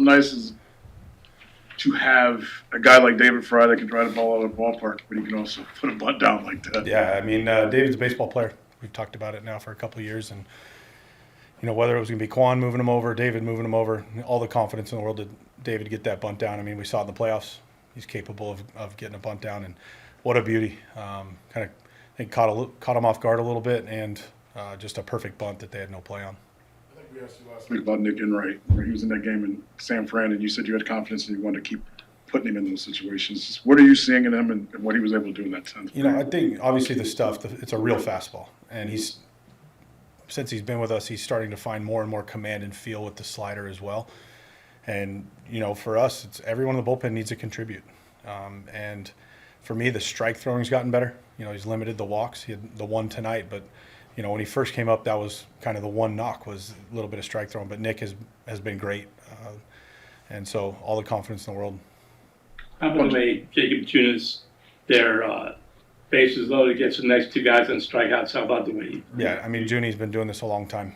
something nice is to have a guy like David Fry that can drive the ball out of the ballpark, but he can also put a bunt down like that. Yeah, I mean, David's a baseball player. We've talked about it now for a couple of years, and whether it was going to be Quan moving him over, David moving him over, all the confidence in the world that David get that bunt down. I mean, we saw it in the playoffs. He's capable of getting a bunt down, and what a beauty. Kind of, I think, caught him off guard a little bit, and just a perfect bunt that they had no play on. I think we asked you last week about Nick Enright, where he was in that game in San Fran, and you said you had confidence and you wanted to keep putting him in those situations. What are you seeing in him and what he was able to do in that sense? I think obviously the stuff, it's a real fastball, and since he's been with us, he's starting to find more and more command and feel with the slider as well. And, for us, it's everyone in the bullpen needs to contribute. And for me, the strike throwing's gotten better. He's limited the walks. He had the one tonight, but, when he first came up, that was kind of the one knock, was a little bit of strike throwing. But Nick has been great. And so all the confidence in the world. How about the way Jacob Tunis, their bases loaded, gets the next two guys on strikeouts? How about the way Yeah, I mean, Junie's been doing this a long time.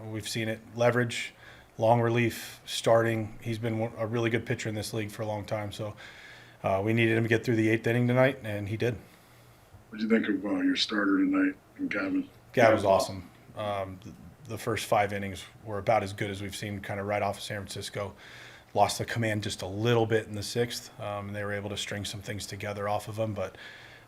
We've seen it. Leverage, long relief, starting. He's been a really good pitcher in this league for a long time. So we needed him to get through the 8th inning tonight, and he did. What did you think of your starter tonight, Gavin? Gavin was awesome. The first 5 innings were about as good as we've seen kind of right off of San Francisco. Lost the command just a little bit in the 6th, and they were able to string some things together off of him. But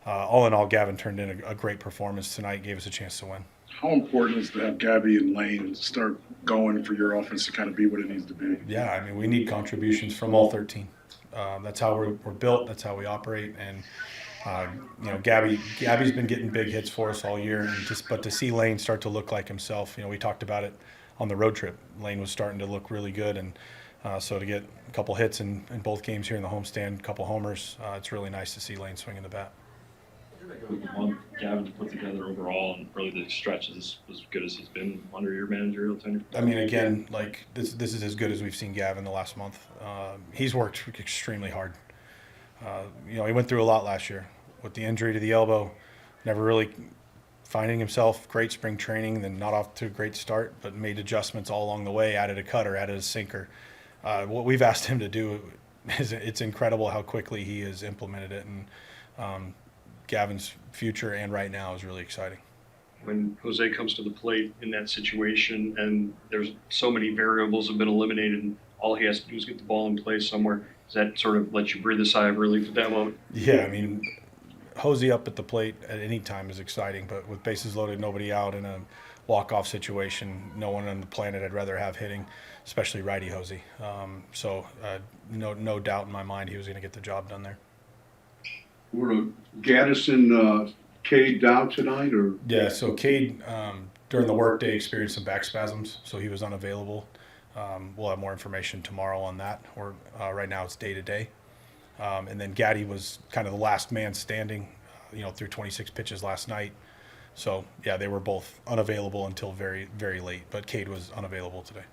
all in all, Gavin turned in a great performance tonight, gave us a chance to win. How important is it to have Gabby and Lane start going for your offense to kind of be what it needs to be? Yeah, I mean, we need contributions from all 13. That's how we're built. That's how we operate. And Gabby's been getting big hits for us all year. But to see Lane start to look like himself, we talked about it on the road trip. Lane was starting to look really good, and so to get a couple hits in both games here in the homestand, a couple homers, it's really nice to see Lane swinging the bat. Month Gavin put together overall, and really the stretch is as good as he's been under your managerial tenure? I mean, again, like this is as good as we've seen Gavin the last month. He's worked extremely hard. He went through a lot last year with the injury to the elbow, never really finding himself. Great spring training, then not off to a great start, but made adjustments all along the way, added a cutter, added a sinker. What we've asked him to do it's incredible how quickly he has implemented it, and Gavin's future and right now is really exciting. When Jose comes to the plate in that situation, and there's so many variables have been eliminated, and all he has to do is get the ball in place somewhere, does that sort of let you breathe a sigh of relief at that moment? Yeah, I mean, Jose up at the plate at any time is exciting, but with bases loaded, nobody out in a walk-off situation, no one on the planet I'd rather have hitting, especially righty Jose. So no doubt in my mind he was going to get the job done there. Were Gaddis and Cade down tonight, or? Yeah, so Cade during the workday experienced some back spasms, so he was unavailable. We'll have more information tomorrow on that. Right now it's day to day. And then Gaddy was kind of the last man standing, through 26 pitches last night. So yeah, they were both unavailable until very, very late. But Cade was unavailable today.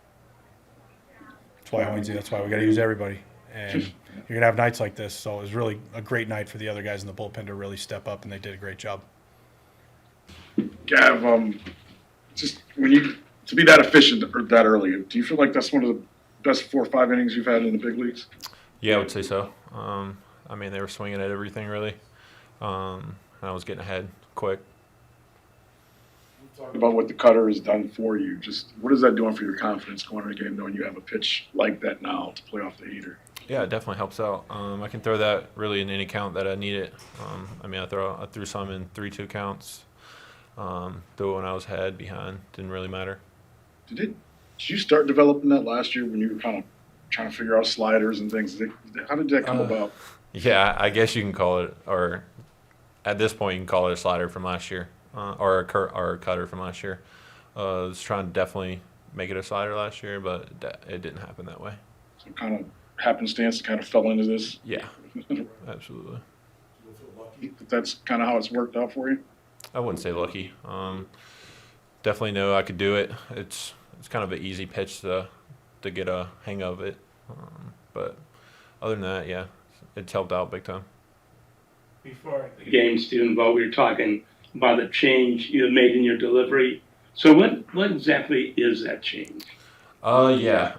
That's why we got to use everybody. And you're going to have nights like this. So it was really a great night for the other guys in the bullpen to really step up, and they did a great job. Gav, just to be that efficient or that early, do you feel like that's one of the best 4 or 5 innings you've had in the big leagues? Yeah, I would say so. I mean, they were swinging at everything, really. I was getting ahead quick. Talk about what the cutter has done for you. Just what is that doing for your confidence going into a game knowing you have a pitch like that now to play off the heater? Yeah, it definitely helps out. I can throw that really in any count that I need it. I mean, I threw some in 3-2 counts. Threw it when I was ahead, behind, didn't really matter. Did you start developing that last year when you were kind of trying to figure out sliders and things? How did that come about? Yeah, I guess you can call it, or at this point you can call it a slider from last year, or a cutter from last year. I was trying to definitely make it a slider last year, but it didn't happen that way. So kind of happenstance, kind of fell into this? Yeah, absolutely. Do you feel lucky that that's kind of how it's worked out for you? I wouldn't say lucky. Definitely know I could do it. It's kind of an easy pitch to get a hang of it. But other than that, yeah, it's helped out big time. Before the game, Stephen Vogt, we were talking about the change you made in your delivery. So what exactly is that change? Yeah.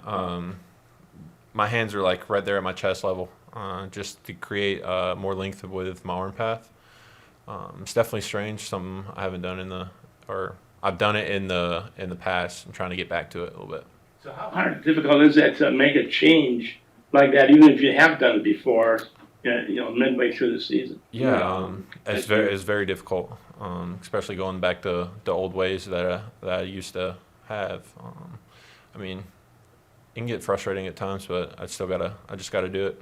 my hands are like right there at my chest level, just to create more length with my arm path. It's definitely strange. Something I haven't done I've done it in the past. I'm trying to get back to it a little bit. So how hard, difficult is that to make a change like that, even if you have done it before, midway through the season? Yeah, it's very difficult, especially going back to the old ways that I used to have. I mean, it can get frustrating at times, but I just gotta do it.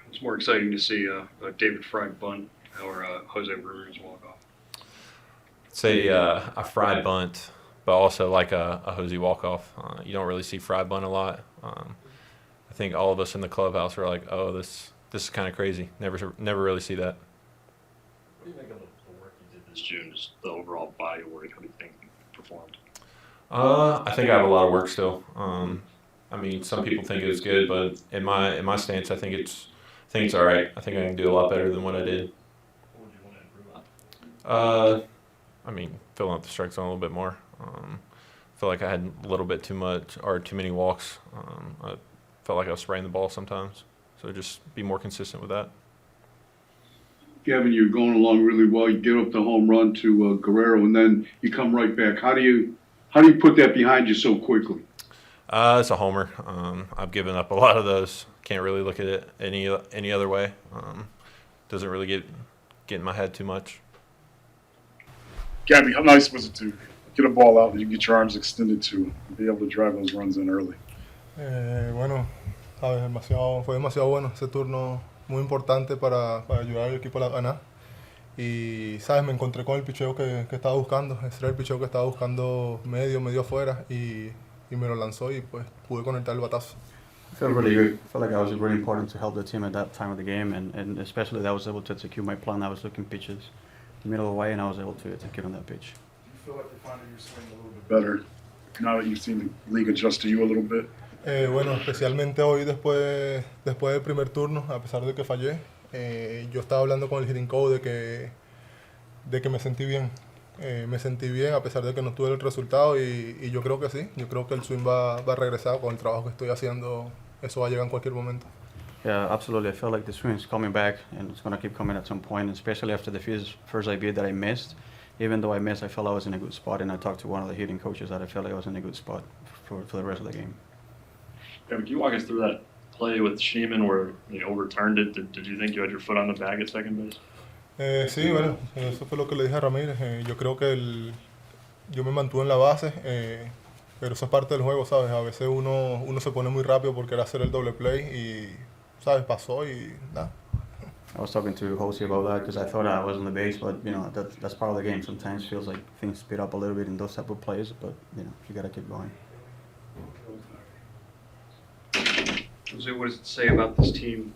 It's more exciting to see a David Fried bunt or a José Ramírez walk off. Say a fried bunt, but also like a Jose walk-off. You don't really see fried bunt a lot. I think all of us in the clubhouse were like, "Oh, this is kind of crazy." Never really see that. What do you think of the work you did this June? Just the overall body of work. How do you think you performed? I think I have a lot of work still. I mean, some people think it was good, but in my stance, I think it's all right. I think I can do a lot better than what I did. What would you want to improve on? I mean, filling up the strike zone a little bit more. I feel like I had a little bit too much or too many walks. I felt like I was spraying the ball sometimes. So just be more consistent with that. Gavin, you're going along really well. You get up the home run to Guerrero, and then you come right back. How do you put that behind you so quickly? It's a homer. I've given up a lot of those. Can't really look at it any other way. Doesn't really get in my head too much. Gabby, how nice was it to get a ball out that you get your arms extended to and be able to drive those runs in early? Bueno, sabes, fue demasiado bueno ese turno, muy importante para ayudar al equipo a ganar. Y, sabes, me encontré con el picheo que estaba buscando. Ese era el picheo que estaba buscando medio afuera y me lo lanzó y pues pude conectar el batazo. I felt really good. I felt like I was really important to help the team at that time of the game, and especially that I was able to execute my plan. I was looking pitches in the middle of the way, and I was able to execute on that pitch. Do you feel like you're finding your swing a little bit better now that you've seen the league adjust to you a little bit? Bueno, especialmente hoy después del primer turno, a pesar de que fallé, yo estaba hablando con el hitting coach de que me sentí bien. Me sentí bien a pesar de que no tuve el resultado y yo creo que sí. Yo creo que el swing va a regresar con el trabajo que estoy haciendo. Eso va a llegar en cualquier momento. Yeah, absolutely. I felt like the swing is coming back, and it's going to keep coming at some point, especially after the first IB that I missed. Even though I missed, I felt I was in a good spot, and I talked to one of the hitting coaches that I felt like I was in a good spot for the rest of the game. Gavin, can you walk us through that play with Sheeman where they overturned it? Did you think you had your foot on the bag at second base? Sí, bueno, eso fue lo que le dije a Ramírez. Yo creo que yo me mantuve en la base, pero eso es parte del juego, ¿sabes? A veces uno se pone muy rápido por querer hacer el doble play y, ¿sabes? Pasó y nada. I was talking to Jose about that because I thought I was on the base, but that's part of the game. Sometimes it feels like things speed up a little bit in those type of plays, but you got to keep going. Jose, what does it say about this team?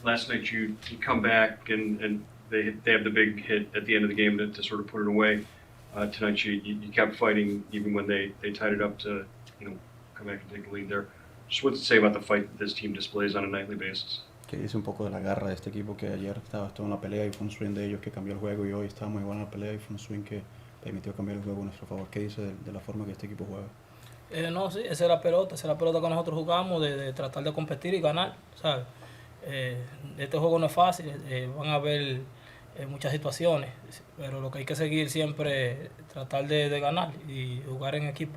Last night you come back and they have the big hit at the end of the game to sort of put it away. Tonight you kept fighting even when they tied it up to come back and take the lead there. Just what does it say about the fight that this team displays on a nightly basis? Que dice un poco de la garra de este equipo que ayer estaba en la pelea y fue un swing de ellos que cambió el juego y hoy está muy buena la pelea y fue un swing que permitió cambiar el juego a nuestro favor. ¿Qué dice de la forma que este equipo juega? No, sí, esa es la pelota que nosotros jugamos, de tratar de competir y ganar, ¿sabes? Este juego no es fácil, van a haber muchas situaciones, pero lo que hay que seguir siempre tratar de ganar y jugar en equipo.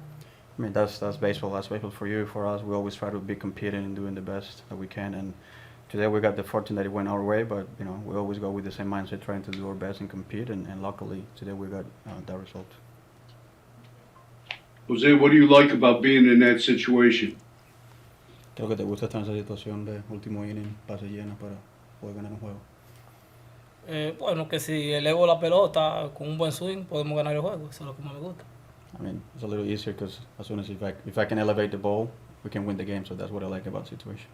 I mean, that's baseball. That's baseball for you, for us. We always try to be competing and doing the best that we can. And today we got the fortune that it went our way, but we always go with the same mindset, trying to do our best and compete. And luckily today we got that result. Jose, what do you like about being in that situation? Creo que te gusta estar en esa situación de último inning, base llena para poder ganar un juego. Bueno, que si elevo la pelota con un buen swing, podemos ganar el juego. Eso es lo que más me gusta. I mean, it's a little easier because as soon as if I can elevate the ball, we can win the game. So that's what I like about the situation.